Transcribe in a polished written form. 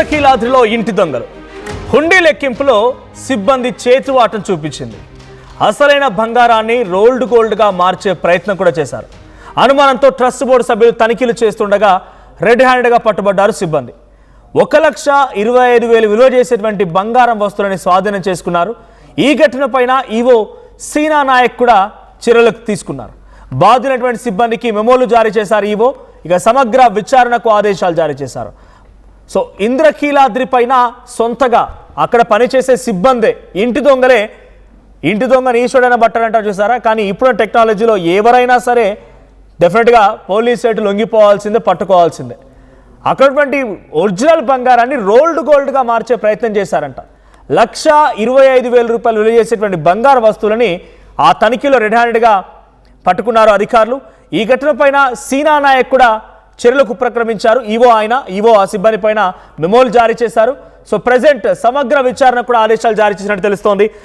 ఇంద్రకీలాద్రిలో ఇంటి దొంగలు హుండీ లెక్కింపులో సిబ్బంది చేతువాటం చూపించింది. అసలైన బంగారాన్ని రోల్డ్ గోల్డ్గా మార్చే ప్రయత్నం కూడా చేశారు. అనుమానంతో ట్రస్ట్ బోర్డు సభ్యులు తనిఖీలు చేస్తుండగా రెడ్ హ్యాండెడ్గా పట్టుబడ్డారు సిబ్బంది. 1,25,000 విలువ చేసేటువంటి బంగారం వస్తువులని స్వాధీనం చేసుకున్నారు. ఈ ఘటనపైన ఈవో సీనా నాయక్ కూడా చర్యలకు తీసుకున్నారు. బాధినటువంటి సిబ్బందికి మెమోలు జారీ చేశారు ఈవో. ఇక సమగ్ర విచారణకు ఆదేశాలు జారీ చేశారు. సో ఇంద్రకీలాద్రి పైన సొంతగా అక్కడ పనిచేసే సిబ్బందే ఇంటి దొంగని ఈశ్వడైన బట్టలంటారు చూసారా. కానీ ఇప్పుడు టెక్నాలజీలో ఎవరైనా సరే డెఫినెట్గా పోలీస్ రేటు లొంగిపోవాల్సిందే, పట్టుకోవాల్సిందే. అక్కడటువంటి ఒరిజినల్ బంగారాన్ని రోల్డ్ గోల్డ్గా మార్చే ప్రయత్నం చేశారంట. 1,25,000 రూపాయలు విలువ చేసేటువంటి బంగారు వస్తువులని ఆ తనిఖీలో రెడ్ హ్యాండెడ్గా పట్టుకున్నారు అధికారులు. ఈ ఘటన పైన సీనా నాయక్ కూడా చర్యలకు ఉపక్రమించారు. ఈవో ఆ సిబ్బంది పైన మెమోలు జారీ చేశారు. సో ప్రెజెంట్ సమగ్ర విచారణ కూడా ఆదేశాలు జారీ చేసినట్టు తెలుస్తోంది.